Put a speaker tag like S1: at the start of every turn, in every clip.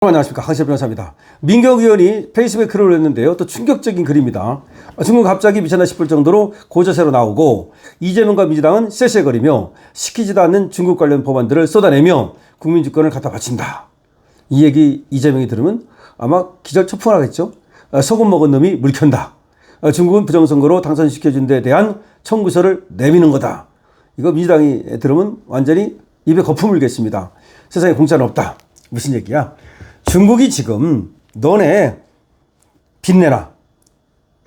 S1: 안녕하십니까, 강시엽 변호사입니다. 민경 의원이 페이스북에 글을 올렸는데요. 또 충격적인 글입니다. 중국 갑자기 미쳤나 싶을 정도로 고저세로 나오고, 이재명과 민주당은 쎄쎄거리며 시키지도 않는 중국 관련 법안들을 쏟아내며 국민 주권을 갖다 바친다. 이 얘기 이재명이 들으면 아마 기절초풍하겠죠. 소금 먹은 놈이 물 켠다. 중국은 부정선거로 당선시켜준 데 대한 청구서를 내미는 거다. 이거 민주당이 들으면 완전히 입에 거품 물겠습니다. 세상에 공짜는 없다. 무슨 얘기야? 중국이 지금 너네 빚내라.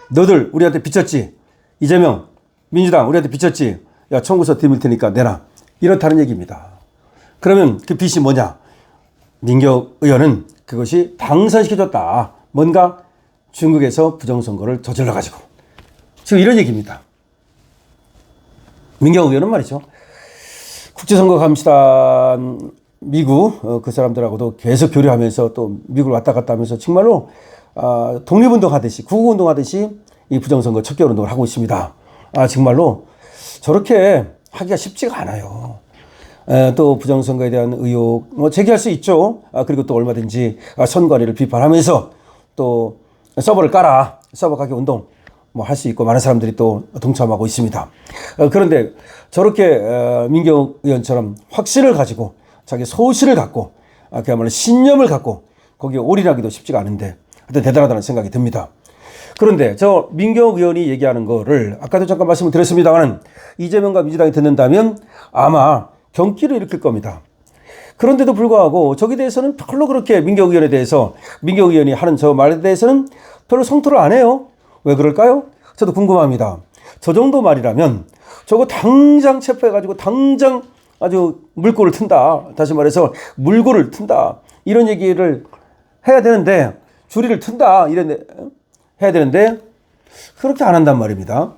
S1: 너들 우리한테 빚졌지. 이재명, 민주당 우리한테 빚졌지. 야, 청구서 드릴 테니까 내라. 이렇다는 얘기입니다. 그러면 그 빚이 뭐냐? 민경 의원은 그것이 당선시켜줬다. 뭔가 중국에서 부정선거를 저질러가지고. 지금 이런 얘기입니다. 민경 의원은 말이죠. 국제선거 감시단 미국 그 사람들하고도 계속 교류하면서 또 미국을 왔다 갔다 하면서 정말로 독립운동하듯이 구국운동하듯이 이 부정선거 척결운동을 하고 있습니다. 정말로 저렇게 하기가 쉽지가 않아요. 또 부정선거에 대한 의혹 제기할 수 있죠. 그리고 또 얼마든지 선관위를 비판하면서 또 서버를 깔아 서버 가기 운동 할 수 있고 많은 사람들이 또 동참하고 있습니다. 그런데 저렇게 민경 의원처럼 확신을 가지고 자기 소신을 갖고 그야말로 신념을 갖고 거기에 올인하기도 쉽지가 않은데 하여튼 대단하다는 생각이 듭니다. 그런데 저 민경 의원이 얘기하는 거를 아까도 잠깐 말씀을 드렸습니다만 이재명과 민주당이 듣는다면 아마 경기를 일으킬 겁니다. 그런데도 불구하고 저기에 대해서는 별로 그렇게 민경 의원에 대해서 민경 의원이 하는 저 말에 대해서는 별로 성토를 안 해요. 왜 그럴까요? 저도 궁금합니다. 저 정도 말이라면 저거 당장 체포해가지고 당장 아주 물꼬를 튼다. 다시 말해서 물고를 튼다. 이런 얘기를 해야 되는데 줄이를 튼다. 이런 해야 되는데 그렇게 안 한단 말입니다.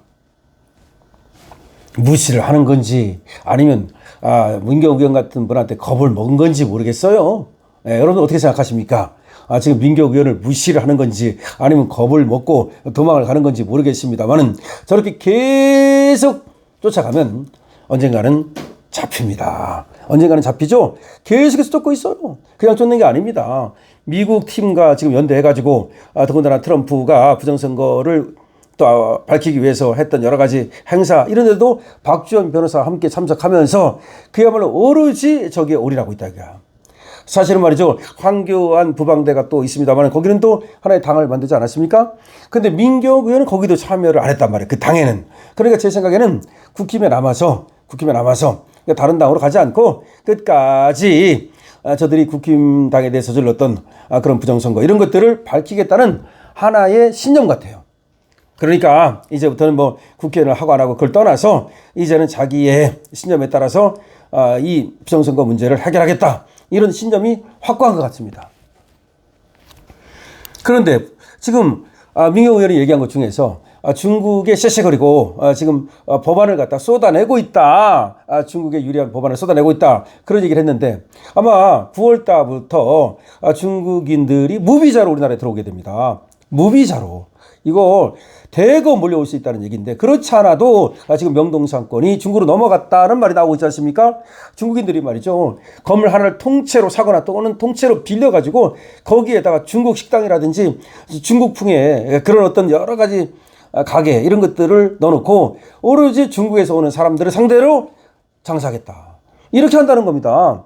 S1: 무시를 하는 건지 아니면 민경 의원 같은 분한테 겁을 먹은 건지 모르겠어요. 여러분 어떻게 생각하십니까? 지금 민경 의원을 무시를 하는 건지 아니면 겁을 먹고 도망을 가는 건지 모르겠습니다만은 저렇게 계속 쫓아가면 언젠가는 잡힙니다. 언젠가는 잡히죠? 계속해서 쫓고 있어요. 그냥 쫓는 게 아닙니다. 미국 팀과 지금 연대해가지고 더군다나 트럼프가 부정선거를 또 밝히기 위해서 했던 여러 가지 행사 이런 데도 박주현 변호사와 함께 참석하면서 그야말로 오로지 저기에 올인하고 있다. 사실은 말이죠. 황교안 부방대가 또 있습니다만 거기는 또 하나의 당을 만들지 않았습니까? 근데 민경 의원은 거기도 참여를 안 했단 말이에요. 그 당에는. 그러니까 제 생각에는 국힘에 남아서 다른 당으로 가지 않고 끝까지 저들이 국힘당에 대해서 저질렀던 그런 부정선거 이런 것들을 밝히겠다는 하나의 신념 같아요. 그러니까 이제부터는 국회의원을 하고 안 하고 그걸 떠나서 이제는 자기의 신념에 따라서 이 부정선거 문제를 해결하겠다. 이런 신념이 확고한 것 같습니다. 그런데 지금 민경 의원이 얘기한 것 중에서 중국에 쎄쎄거리고 지금 법안을 갖다 쏟아내고 있다. 중국에 유리한 법안을 쏟아내고 있다. 그런 얘기를 했는데 아마 9월 달부터 중국인들이 무비자로 우리나라에 들어오게 됩니다. 무비자로. 이거 대거 몰려올 수 있다는 얘기인데 그렇지 않아도 지금 명동상권이 중국으로 넘어갔다는 말이 나오고 있지 않습니까? 중국인들이 말이죠. 건물 하나를 통째로 사거나 또는 통째로 빌려가지고 거기에다가 중국 식당이라든지 중국풍의 그런 어떤 여러 가지 가게 이런 것들을 넣어놓고 오로지 중국에서 오는 사람들을 상대로 장사하겠다. 이렇게 한다는 겁니다.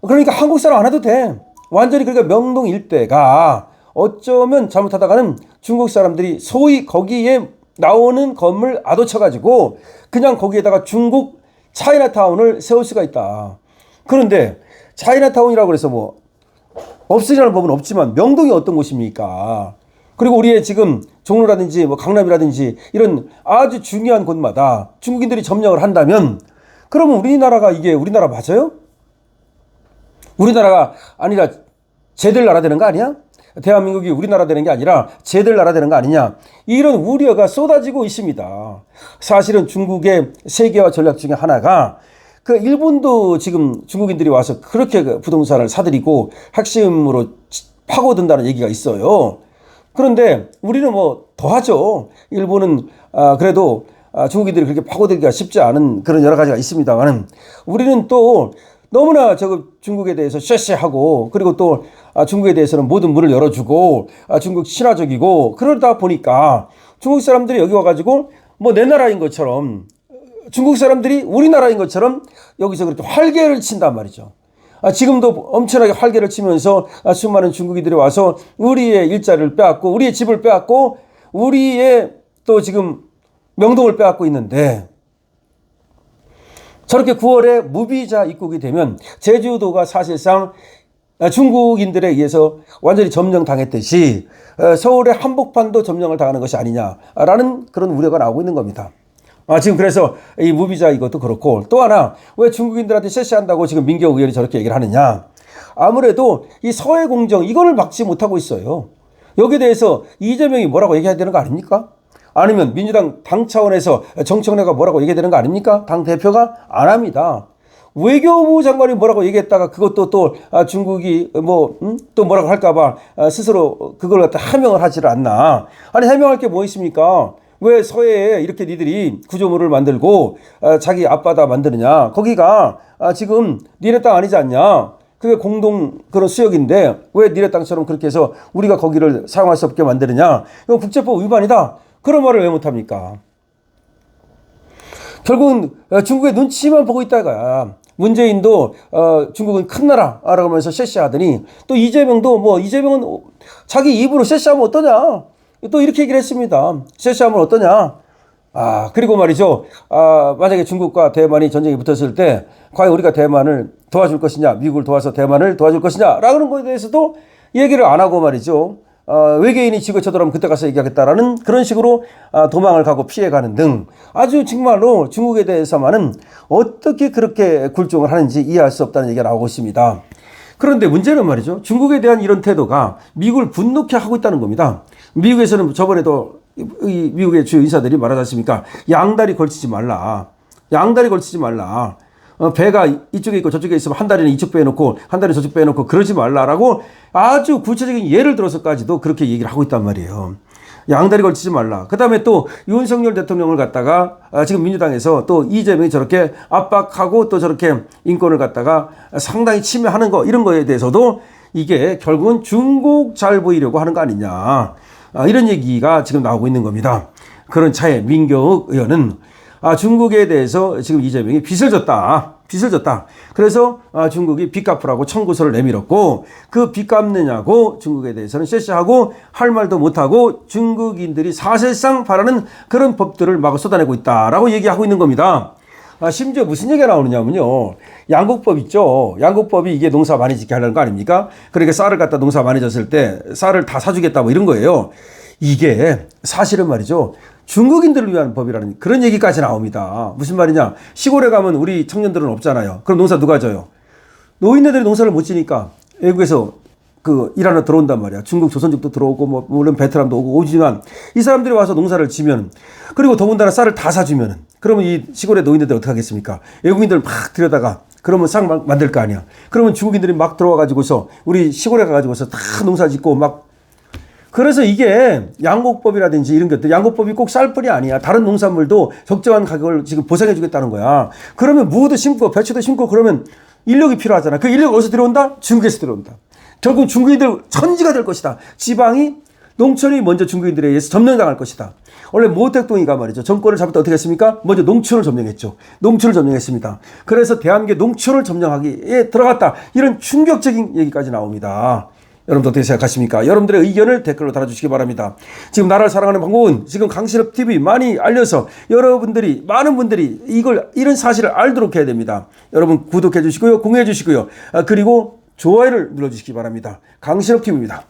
S1: 그러니까 한국 사람 안 해도 돼. 완전히 그러니까 명동 일대가 어쩌면 잘못하다가는 중국 사람들이 소위 거기에 나오는 건물 아도쳐가지고 그냥 거기에다가 중국 차이나타운을 세울 수가 있다. 그런데 차이나타운이라고 해서 없으리라는 법은 없지만 명동이 어떤 곳입니까? 그리고 우리의 지금 종로라든지 강남이라든지 이런 아주 중요한 곳마다 중국인들이 점령을 한다면 그러면 우리나라가 이게 우리나라 맞아요? 우리나라가 아니라 쟤들 나라 되는 거 아니야? 대한민국이 우리나라 되는 게 아니라 쟤들 나라 되는 거 아니냐 이런 우려가 쏟아지고 있습니다. 사실은 중국의 세계화 전략 중에 하나가 그 일본도 지금 중국인들이 와서 그렇게 부동산을 사들이고 핵심으로 파고든다는 얘기가 있어요. 그런데 우리는 더 하죠. 일본은 그래도 중국인들이 그렇게 파고들기가 쉽지 않은 그런 여러 가지가 있습니다만 우리는 또 너무나 중국에 대해서 쉐쉐하고, 그리고 또 중국에 대해서는 모든 문을 열어주고, 중국 친화적이고, 그러다 보니까 중국 사람들이 여기 와가지고 뭐 내 나라인 것처럼, 중국 사람들이 우리나라인 것처럼 여기서 그렇게 활개를 친단 말이죠. 지금도 엄청나게 활개를 치면서 수많은 중국인들이 와서 우리의 일자리를 빼앗고, 우리의 집을 빼앗고, 우리의 또 지금 명동을 빼앗고 있는데, 저렇게 9월에 무비자 입국이 되면 제주도가 사실상 중국인들에 의해서 완전히 점령당했듯이 서울의 한복판도 점령을 당하는 것이 아니냐라는 그런 우려가 나오고 있는 겁니다. 지금 그래서 이 무비자 이것도 그렇고, 또 하나 왜 중국인들한테 쎄쎄한다고 지금 민경욱 의원이 저렇게 얘기를 하느냐. 아무래도 이 서해 공정 이거를 막지 못하고 있어요. 여기에 대해서 이재명이 뭐라고 얘기해야 되는 거 아닙니까? 아니면 민주당 당 차원에서 정청래가 뭐라고 얘기해야 되는 거 아닙니까? 당 대표가 안 합니다. 외교부 장관이 뭐라고 얘기했다가 그것도 또 중국이 또 뭐라고 할까봐 스스로 그걸 갖다 해명을 하지를 않나. 아니, 해명할 게 뭐 있습니까? 왜 서해에 이렇게 니들이 구조물을 만들고 자기 앞바다 만드느냐. 거기가 지금 니네 땅 아니지 않냐. 그게 공동 그런 수역인데 왜 니네 땅처럼 그렇게 해서 우리가 거기를 사용할 수 없게 만드느냐. 이건 국제법 위반이다. 그런 말을 왜 못합니까? 결국은 중국의 눈치만 보고 있다가 문재인도 중국은 큰 나라라고 하면서 쎄쎄하더니, 또 이재명도 이재명은 자기 입으로 쎄쎄하면 어떠냐. 또 이렇게 얘기를 했습니다. 쎄쎄하면 어떠냐. 그리고 말이죠. 만약에 중국과 대만이 전쟁이 붙었을 때 과연 우리가 대만을 도와줄 것이냐, 미국을 도와서 대만을 도와줄 것이냐 라는 것에 대해서도 얘기를 안 하고 말이죠. 외계인이 지구에 쳐들어오면 그때 가서 얘기하겠다라는 그런 식으로 도망을 가고 피해가는 등 아주 정말로 중국에 대해서만은 어떻게 그렇게 굴종을 하는지 이해할 수 없다는 얘기가 나오고 있습니다. 그런데 문제는 말이죠. 중국에 대한 이런 태도가 미국을 분노케 하고 있다는 겁니다. 미국에서는 저번에도 이 미국의 주요 인사들이 말하지 않습니까? 양다리 걸치지 말라. 양다리 걸치지 말라. 배가 이쪽에 있고 저쪽에 있으면 한 다리는 이쪽 배에 놓고 한 다리는 저쪽 배에 놓고 그러지 말라라고 아주 구체적인 예를 들어서까지도 그렇게 얘기를 하고 있단 말이에요. 양다리 걸치지 말라. 그 다음에 또 윤석열 대통령을 갖다가 지금 민주당에서 또 이재명이 저렇게 압박하고 또 저렇게 인권을 갖다가 상당히 침해하는 거, 이런 거에 대해서도 이게 결국은 중국 잘 보이려고 하는 거 아니냐. 이런 얘기가 지금 나오고 있는 겁니다. 그런 차에 민경욱 의원은 중국에 대해서 지금 이재명이 빚을 졌다. 그래서 중국이 빚 갚으라고 청구서를 내밀었고, 그 빚 갚느냐고 중국에 대해서는 쎄쎄하고 할 말도 못하고 중국인들이 사실상 바라는 그런 법들을 마구 쏟아내고 있다라고 얘기하고 있는 겁니다. 심지어 무슨 얘기가 나오느냐면요. 양국법 있죠. 양국법이 이게 농사 많이 짓게 하려는 거 아닙니까? 그러니까 쌀을 갖다 농사 많이 졌을 때 쌀을 다 사주겠다 이런 거예요. 이게 사실은 말이죠. 중국인들을 위한 법이라는 그런 얘기까지 나옵니다. 무슨 말이냐. 시골에 가면 우리 청년들은 없잖아요. 그럼 농사 누가 져요? 노인네들이 농사를 못 지니까 외국에서 일하러 들어온단 말이야. 중국 조선족도 들어오고 물론 베트남도 오지만 이 사람들이 와서 농사를 지면, 그리고 더군다나 쌀을 다 사주면은, 그러면 이 시골의 노인네들 어떻게 하겠습니까? 외국인들 막 들여다가 그러면 싹 만들 거 아니야. 그러면 중국인들이 막 들어와 가지고서 우리 시골에 가가지고서 다 농사 짓고 막. 그래서 이게 양곡법이라든지 이런 것들, 양곡법이 꼭 쌀뿐이 아니야. 다른 농산물도 적정한 가격을 지금 보상해 주겠다는 거야. 그러면 무도 심고 배추도 심고 그러면 인력이 필요하잖아. 그 인력 어디서 들어온다? 중국에서 들어온다. 결국 중국인들 천지가 될 것이다. 지방이, 농촌이 먼저 중국인들에 의해서 점령당할 것이다. 원래 모택동이가 말이죠. 정권을 잡을 때 어떻게 했습니까? 먼저 농촌을 점령했죠. 농촌을 점령했습니다. 그래서 대한민국의 농촌을 점령하기에 들어갔다. 이런 충격적인 얘기까지 나옵니다. 여러분들 어떻게 생각하십니까? 여러분들의 의견을 댓글로 달아주시기 바랍니다. 지금 나라를 사랑하는 방법은 지금 강신업 TV 많이 알려서 여러분들이, 많은 분들이 이런 사실을 알도록 해야 됩니다. 여러분 구독해 주시고요. 공유해 주시고요. 그리고 좋아요를 눌러주시기 바랍니다. 강신업 TV입니다.